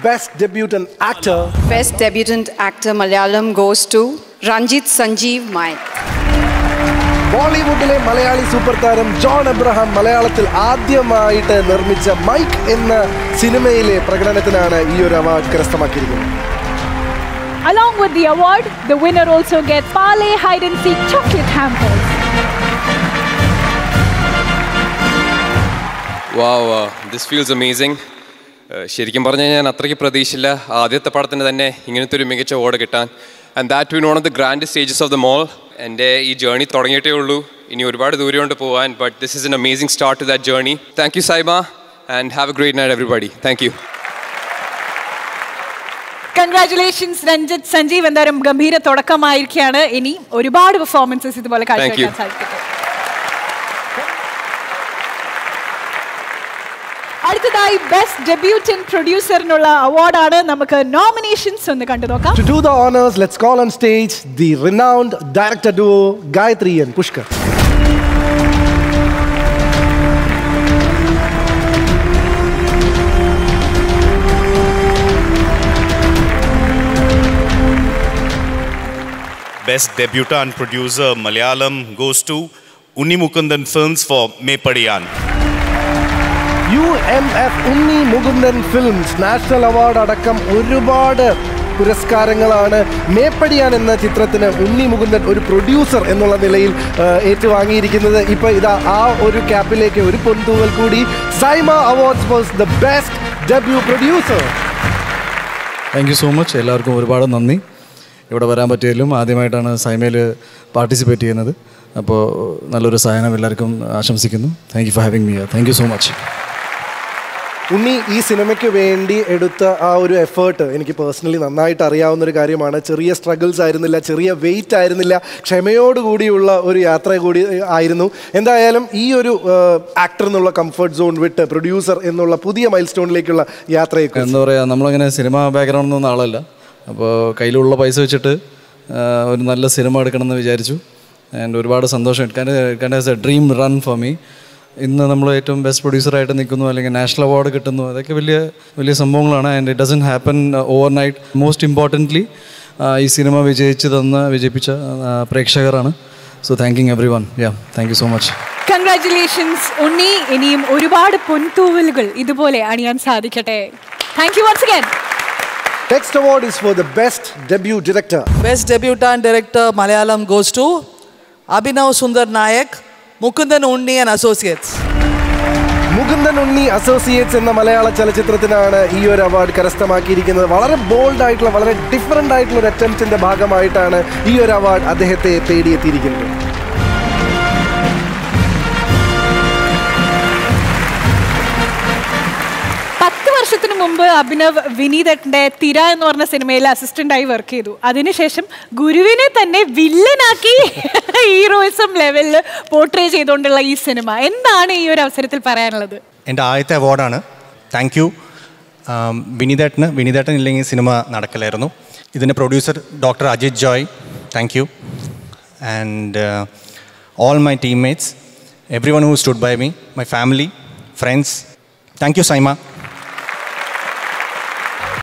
Best Debutant Actor. Best Debutant Actor Malayalam goes to Ranjit Sanjeev Mike. ബോളിവുഡിലെ Malayali super താരം John Abraham മലയാളത്തിൽ ആദ്യമായിട്ട് നിർമ്മിച്ച മൈക്ക് എന്ന സിനിമയിലെ പ്രകടനത്തിനാണ് ഈ ഒരു award കരസ്ഥമാക്കിയിരിക്കുന്നത്. Along with the award, the winner also gets Parle Hide and Seek chocolate hampers. Wow, this feels amazing. ശരിക്കും പറഞ്ഞാൽ ഞാൻ അത്രയ്ക്ക് പ്രതീക്ഷയില്ല ആദ്യത്തെ പടത്തിന് തന്നെ ഇങ്ങനത്തെ ഒരു മികച്ച അവാർഡ് കിട്ടാൻ. And that win one of the grand stages of the mall. എൻ്റെ ഈ ജേർണി തുടങ്ങിയിട്ടേ ഉള്ളൂ, ഇനി ഒരുപാട് ദൂരം കൊണ്ട് പോകാൻ. But this is an amazing start to that journey. Thank you SIIMA and have a great night everybody. Thank you. Congratulations Ranjith Sanjeev. എന്തായാലും ഗംഭീര തുടക്കമായിരിക്കുകയാണ്. ഇനി ഒരുപാട് പെർഫോമൻസസ് ഇതുപോലെ കാഴ്ചവെക്കാൻ സാധിക്കട്ടെ. അടുത്തതായി ബെസ്റ്റ് ഡെബ്യൂട്ടന്റ് പ്രൊഡ്യൂസറിനുള്ള അവാർഡാണ്. നമുക്ക് നോമിനേഷൻസ് ഒന്ന് കണ്ടു നോക്കാം. To do the honors, let's call on stage the renowned director duo Gayatri and Pushkar. Best debutant producer Malayalam goes to Unni Mukundan Films for Mepadiyan. UMF Unni Mukundan Films national award അടക്കം ഒരുപാട് പുരസ്കാരങ്ങളാണ് മേപ്പടിയാൻ എന്ന ചിത്രത്തിന് ഉണ്ണി മുകുന്ദൻ ഒരു producer എന്നുള്ള നിലയിൽ ഏറ്റുവാങ്ങിയിരിക്കുന്നത്. ഇപ്പോൾ ഇതാ ആ ഒരു ക്യാപ്പിലേക്ക് ഒരു പൊൻതൂവൽ കൂടി. Saima awards was the best debut producer. Thank you so much. എല്ലാവർക്കും ഒരുപാട് നന്ദി. ഇവിടെ വരാൻ പറ്റിയാലും ആദ്യമായിട്ടാണ് സൈമയിൽ പാർട്ടിസിപ്പേറ്റ് ചെയ്യുന്നത്. അപ്പോൾ നല്ലൊരു സഹായം എല്ലാവർക്കും ആശംസിക്കുന്നു. Thank you for having me. Thank you so much. Unni ഈ സിനിമയ്ക്ക് വേണ്ടി എടുത്ത ആ ഒരു എഫേർട്ട് എനിക്ക് പേഴ്സണലി നന്നായിട്ട് അറിയാവുന്നൊരു കാര്യമാണ്. ചെറിയ സ്ട്രഗിൾസ് ആയിരുന്നില്ല, ചെറിയ വെയിറ്റ് ആയിരുന്നില്ല, ക്ഷമയോടുകൂടിയുള്ള ഒരു യാത്ര കൂടി ആയിരുന്നു. എന്തായാലും ഈ ഒരു ആക്ടർ എന്നുള്ള കംഫർട്ട് സോൺ വിട്ട് പ്രൊഡ്യൂസർ എന്നുള്ള പുതിയ മൈൽ സ്റ്റോണിലേക്കുള്ള യാത്രയൊക്കെ എന്താ പറയുക, നമ്മളങ്ങനെ സിനിമ ബാക്ക്ഗ്രൗണ്ടിൽ നിന്നൊന്നും ആളല്ല. അപ്പോൾ കയ്യിലുള്ള പൈസ വെച്ചിട്ട് ഒരു നല്ല സിനിമ എടുക്കണമെന്ന് വിചാരിച്ചു. ആൻഡ് ഒരുപാട് സന്തോഷം. It has A dream run for me. ഇന്ന് നമ്മൾ ഏറ്റവും ബെസ്റ്റ് പ്രൊഡ്യൂസറായിട്ട് നിൽക്കുന്നു, അല്ലെങ്കിൽ നാഷണൽ അവാർഡ് കിട്ടുന്നു, അതൊക്കെ വലിയ വലിയ സംഭവങ്ങളാണ്. And it doesn't happen overnight. Most importantly ഈ സിനിമ വിജയിപ്പിച്ച പ്രേക്ഷകരാണ്. So thanking everyone. Thank you so much. Congratulations Unni. ഇനിയും ഒരുപാട് പൊൻതൂവലുകൾ ഇതുപോലെ അണിയാൻ സാധിക്കട്ടെ. Thank you once again. Next award is for the best debut director. Best debutant director Malayalam goes to Abhinav Sundar Nayak, Mukundan Unni and Associates. Mukundan Unni associates എന്ന മലയാള ചലച്ചിത്രത്തിനാണ് ഈ ഒരു award കരസ്ഥമാക്കിയിരിക്കുന്നത്. വളരെ ബോൾഡ് ആയിട്ടുള്ള, വളരെ ഡിഫറൻ്റ് ആയിട്ടുള്ള ഒരു അറ്റംപ്റ്റിൻ്റെ ഭാഗമായിട്ടാണ് ഈ ഒരു അവാർഡ് അദ്ദേഹത്തെ തേടിയെത്തിയിരിക്കുന്നത്. വർഷത്തിന് മുമ്പ് അഭിനവ് വിനീതന്റെ തിര എന്ന് പറഞ്ഞ സിനിമയിൽ അസിസ്റ്റന്റായി വർക്ക് ചെയ്തു. അതിനുശേഷം ഗുരുവിനെ തന്നെ വില്ലനാക്കി ഹീറോയിസം ലെവലിൽ പോർട്രേ ചെയ്തുകൊണ്ടുള്ള ഈ സിനിമ എന്താണ് ഈ ഒരു അവസരത്തിൽ പറയാനുള്ളത്? എൻ്റെ ആദ്യത്തെ അവാർഡാണ്. താങ്ക് യു വിനീതേട്ടൻ ഇല്ലെങ്കിൽ സിനിമ നടക്കില്ലായിരുന്നു. ഇതിൻ്റെ producer doctor Ajith Joy, thank you. And all my teammates, every one who stood by me, my family, friends, thank you Saima.